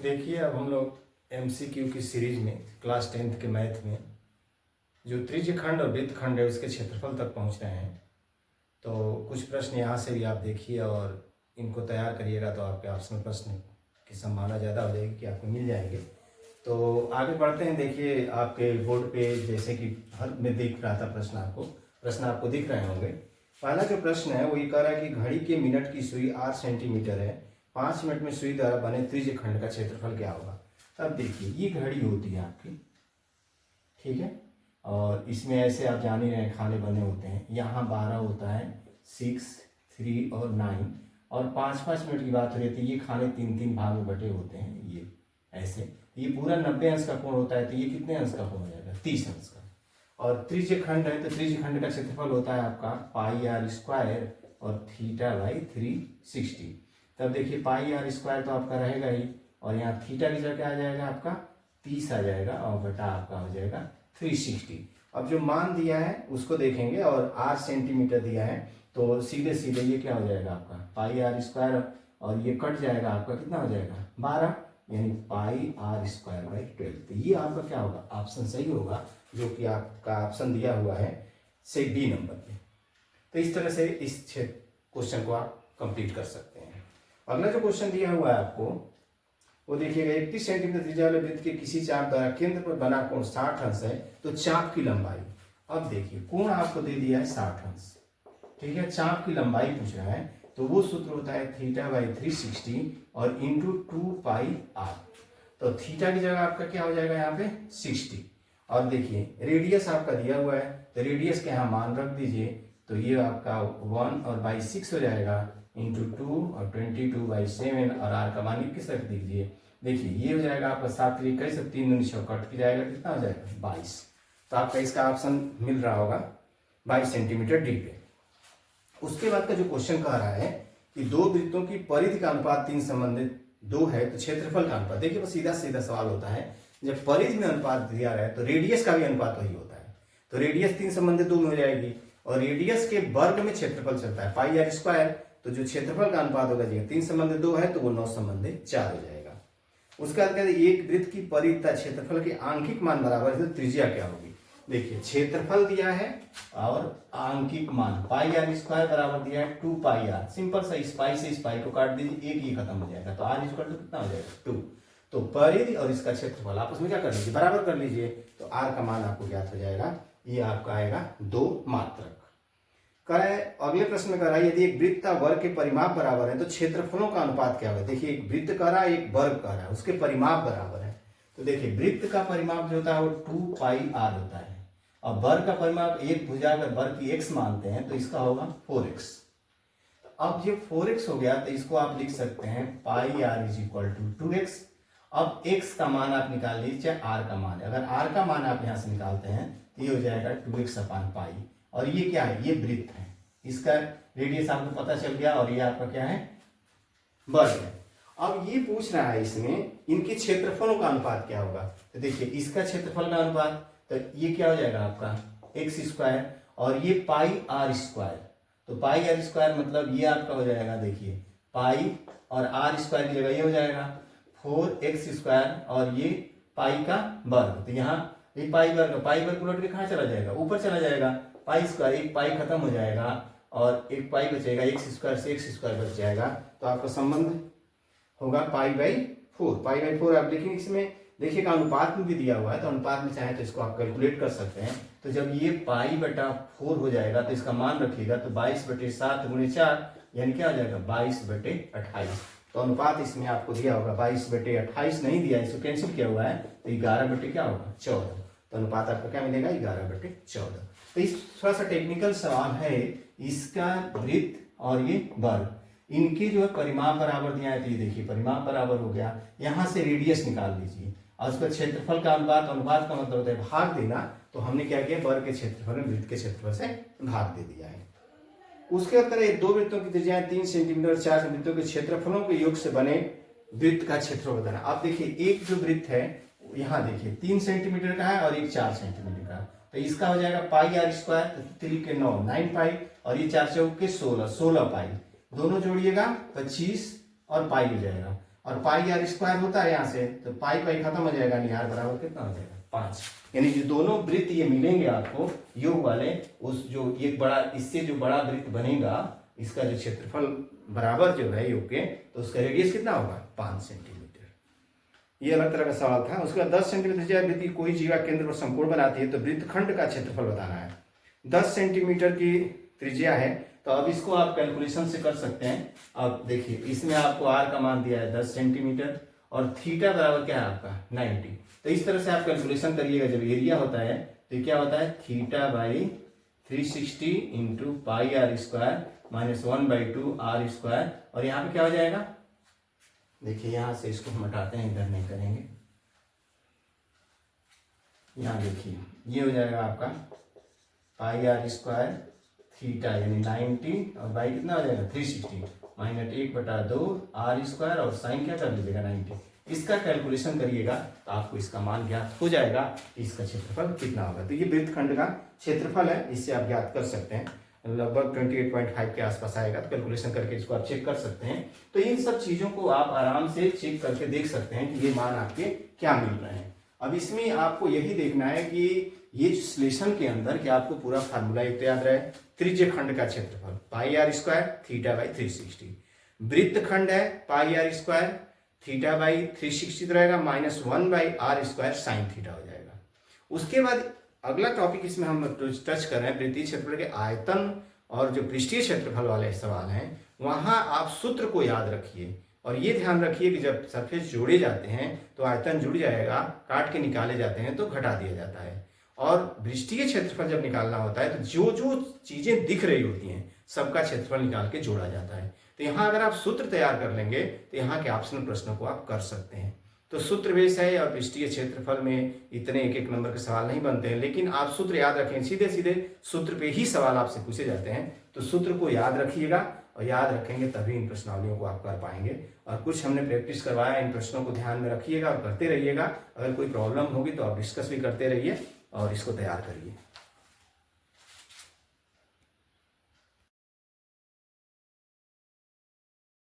देखिए, अब हम लोग एमसीक्यू की सीरीज में क्लास 10th के मैथ में जो त्रिज्यखंड और वृत्तखंड है उसके क्षेत्रफल तक पहुंच रहे हैं। तो कुछ प्रश्न यहाँ से भी आप देखिए और इनको तैयार करिएगा तो आपके ऑप्शनल प्रश्न की संभावना ज़्यादा हो जाएगी कि आपको मिल जाएंगे। तो आगे बढ़ते हैं। देखिए, आपके बोर्ड पे जैसे कि हर में दिख रहा था प्रश्न आपको दिख रहे होंगे। पहला जो प्रश्न है वो ये कह रहा है कि घड़ी के मिनट की सुई 8 सेंटीमीटर है, 5 मिनट में सुई द्वारा बने त्रिज्यखंड का क्षेत्रफल क्या होगा। तब देखिए, ये घड़ी होती है आपकी, ठीक है, और इसमें ऐसे आप जान ही रहे हैं खाने बने होते हैं। यहाँ 12 होता है, 6, 3 और 9, और 5-5 मिनट की बात हो रही थी। ये खाने 3-3 भाग में बटे होते हैं। ये ऐसे ये पूरा 90 अंश का कोण होता है, तो ये कितने अंश का कोण हो जाएगा, 30 अंश का। और त्रिज्यखंड है तो त्रिज्यखंड का क्षेत्रफल होता है आपका πr² और θ/360। तब देखिए πr² तो आपका रहेगा ही, और यहाँ थीटा की जगह क्या आ जाएगा आपका 30 आ जाएगा, और बटा आपका हो जाएगा 360। अब जो मान दिया है उसको देखेंगे, और 8 सेंटीमीटर दिया है तो सीधे सीधे ये क्या हो जाएगा आपका πr², और ये कट जाएगा आपका कितना हो जाएगा 12, यानी πr²/12। तो ये आपका क्या होगा, ऑप्शन सही होगा, जो कि आपका ऑप्शन दिया हुआ है से बी नंबर पे। तो इस तरह से इस क्वेश्चन को आप कंप्लीट कर सकते हैं। अगला जो क्वेश्चन दिया हुआ है आपको वो देखिएगा, 31 सेंटीमीटर त्रिज्या वाले वृत्त के किसी चाप द्वारा केंद्र पर बना कोण 60 अंश है, तो चाप की लंबाई। अब देखिए, कोण आपको दे दिया है 60 अंश, ठीक है, चाप की लंबाई पूछ रहा है, तो वो सूत्र होता है θ/360 और इंटू 2πr। तो थीटा की जगह आपका क्या हो जाएगा यहाँ पे 60। और देखिए, रेडियस आपका दिया हुआ है, तो रेडियस के यहाँ मान रख दीजिए, तो ये आपका 1 और बाई 6 हो जाएगा, इंटू 2 और 22/7, और आर का मान 21 रख दीजिए। देखिए, ये हो जाएगा आपका 7 21 और 3 दूनी 6 कट की जाएगा, कितना हो जाएगा 22। तो आपका इसका ऑप्शन मिल रहा होगा 22 सेंटीमीटर डी पे। उसके बाद का जो क्वेश्चन कह रहा है कि दो वृत्तों की परिधि का अनुपात 3 संबंधित 2 है, तो क्षेत्रफल का अनुपात। देखिए, बस सीधा सीधा सवाल होता है, जब परिधि में अनुपात दिया है तो रेडियस का भी अनुपात वही होता है। तो रेडियस 3 संबंधित 2 में हो जाएगी, और रेडियस के वर्ग में क्षेत्रफल चलता है πr², तो जो क्षेत्रफल का अनुपात होगा जी 3 संबंधित 2 है तो वो 9 संबंधित 4 हो जाएगा। उसके बाद कहते हैं एक वृत्त की परिधि तथा क्षेत्रफल के आंशिक मान बराबर है, तो त्रिज्या क्या होगी। देखिए, क्षेत्रफल दिया है और आंशिक मान πr² बराबर दिया है 2πr। सिंपल सा, इस पाई से इस पाई को काट दीजिए, एक ही खत्म हो जाएगा, तो r इक्वल टू कितना हो जाएगा 2। तो परिधि और इसका क्षेत्रफल आपस में क्या कर लीजिए, बराबर कर लीजिए, तो r का मान आपको ज्ञात हो जाएगा। ये आपका आएगा 2 मात्रक। कराए अगले प्रश्न में कह रहा है, यदि एक वृत्त का वर्ग के परिमाप बराबर है तो क्षेत्रफलों का अनुपात क्या होगा। देखिए, एक वृत्त कह रहा है, एक वर्ग कह रहा है, उसके परिमाप बराबर है। तो देखिए, वृत्त का परिमाप जो होता है वो 2πr होता है, और वर्ग का परिमाप एक भुजा अगर वर्ग की x मानते हैं तो इसका होगा 4x। अब ये 4x हो गया, तो इसको आप लिख सकते हैं πr = 2x। अब x का मान आप निकाल लीजिए, चाहे r का मान है। अगर r का मान आप यहां से निकालते हैं तो ये हो जाएगा 2x/π, और ये क्या है, ये वृत्त है, इसका रेडियस आपको पता चल गया, और ये आपका क्या है वर्ग है। अब ये पूछ रहा है इसमें इनके क्षेत्रफलों का अनुपात क्या होगा। तो देखिए, इसका क्षेत्रफल का अनुपात, तो ये क्या हो जाएगा आपका x², और ये πr²। तो πr² मतलब ये आपका हो जाएगा, देखिए पाई और r² की जगह ये हो जाएगा 4x², और ये पाई का वर्ग। तो यहाँ ये पाई वर्ग उलट के कहाँ चला जाएगा, ऊपर चला जाएगा, π², एक पाई खत्म हो जाएगा और एक पाई बचेगा, x² से x² बच जाएगा। तो आपका संबंध होगा π/4 आप लिखेंगे। इसमें देखिए का अनुपात में भी दिया हुआ है, तो अनुपात में चाहे तो इसको आप कैलकुलेट कर सकते हैं। तो जब ये π/4 हो जाएगा तो इसका मान रखिएगा, तो 22/7 × 4 यानी क्या हो जाएगा 22/28। तो अनुपात इसमें आपको दिया होगा 22/28 नहीं दिया, इसको कैंसिल किया हुआ है, तो 11 क्या होगा 14। तो अनुपात आपका क्या मिलेगा 11/14। तो इस थोड़ा सा टेक्निकल सवाल है, इसका वृत्त और ये वर्ग, इनके जो है परिमाप बराबर दिया है। तो ये देखिए, परिमाप बराबर हो गया, यहाँ से रेडियस निकाल लीजिए, और उसका क्षेत्रफल का अनुपात का मतलब होता है भाग देना। तो हमने क्या किया, वर्ग के क्षेत्रफल में वृत्त के क्षेत्रफल से भाग दे दिया है। उसके बाद करें, दो वृत्तों की त्रिज्याएं 3 सेंटीमीटर और 4 वृत्तों के क्षेत्रफलों के योग से बने वृत्त का क्षेत्रफल बताना। अब देखिए, एक जो वृत्त है यहाँ देखिए 3 सेंटीमीटर का है और एक 4 सेंटीमीटर का, तो इसका हो जाएगा πr², 3 के 9 9π, और ये 4 चौक के 16 16π, दोनों जोड़िएगा 25 और पाई हो जाएगा। और पाई आर स्क्वायर होता है यहाँ से, तो पाई पाई खत्म हो जाएगा, आर बराबर कितना हो जाएगा 5। यानी जो दोनों वृत्त ये मिलेंगे आपको योग वाले, उस जो एक बड़ा, इससे जो बड़ा वृत्त बनेगा इसका जो क्षेत्रफल बराबर जो है योग के, तो उसका रेडियस कितना होगा 5 सेंटीमीटर। ये अलग तरह का सवाल था। उसके बाद 10 सेंटीमीटर त्रिज्या वृत्त की कोई जीवा केंद्र पर समकोण बनाती है तो वृत्तखंड का क्षेत्रफल बताना है। 10 सेंटीमीटर की त्रिज्या है, तो अब इसको आप कैलकुलेशन से कर सकते हैं। अब देखिए इसमें आपको आर का मान दिया है 10 सेंटीमीटर और थीटा बराबर क्या है आपका 90। तो इस तरह से आप कैलकुलेशन करिएगा। जब एरिया होता है तो क्या होता है theta by 360 into pi r square minus 1/2 r square, और यहाँ पे क्या हो जाएगा, देखिए यहाँ से इसको हम हटाते हैं, इधर नहीं करेंगे। यहाँ देखिए ये हो जाएगा आपका पाई आर स्क्वायर थीटा यानी 90 और बाई कितना हो जाएगा 360 माइनस 1/2 आर स्क्वायर और साइन क्या कर लीजिएगा 90। इसका कैलकुलेशन करिएगा तो आपको इसका मान ज्ञात हो जाएगा कि इसका क्षेत्रफल कितना होगा। तो ये वृत्तखंड का क्षेत्रफल है, इससे आप ज्ञात कर सकते हैं। लगभग 28.5 के आसपास आएगा, तो कैलकुलेशन करके इसको आप चेक कर सकते हैं। तो इन सब चीजों को आप आराम से चेक करके देख सकते हैं कि ये मान आपके क्या मिल रहे हैं। अब इसमें आपको यही देखना है कि ये सलेशन के अंदर क्या आपको पूरा फार्मूला एक तो याद रहे, त्रिज्य खंड का क्षेत्रफल पाई आर स्क्वायर थीटा बाई 360, वृत्त खंड है पाई आर स्क्वायर थीटा बाई 360 रहेगा minus 1/r square sine theta हो जाएगा। उसके बाद अगला टॉपिक इसमें हम टच कर रहे हैं वृत्तीय क्षेत्रफल के आयतन और जो पृष्ठीय क्षेत्रफल वाले सवाल हैं, वहां आप सूत्र को याद रखिए और ये ध्यान रखिए कि जब सरफेस जोड़े जाते हैं तो आयतन जुड़ जाएगा, काट के निकाले जाते हैं तो घटा दिया जाता है। और पृष्ठीय क्षेत्रफल जब निकालना होता है तो जो जो चीजें दिख रही होती हैं सबका क्षेत्रफल निकाल के जोड़ा जाता है। तो यहाँ अगर आप सूत्र तैयार कर लेंगे तो यहाँ के ऑप्शनल प्रश्नों को आप कर सकते हैं। तो सूत्र बेस है और पृष्ठीय क्षेत्रफल में इतने एक एक नंबर के सवाल नहीं बनते हैं, लेकिन आप सूत्र याद रखें, सीधे सीधे सूत्र पे ही सवाल आपसे पूछे जाते हैं। तो सूत्र को याद रखिएगा और याद रखेंगे तभी इन प्रश्नावलियों को आप कर पाएंगे। और कुछ हमने प्रैक्टिस करवाया, इन प्रश्नों को ध्यान में रखिएगा और करते रहिएगा। अगर कोई प्रॉब्लम होगी तो आप डिस्कस भी करते रहिए और इसको तैयार करिए।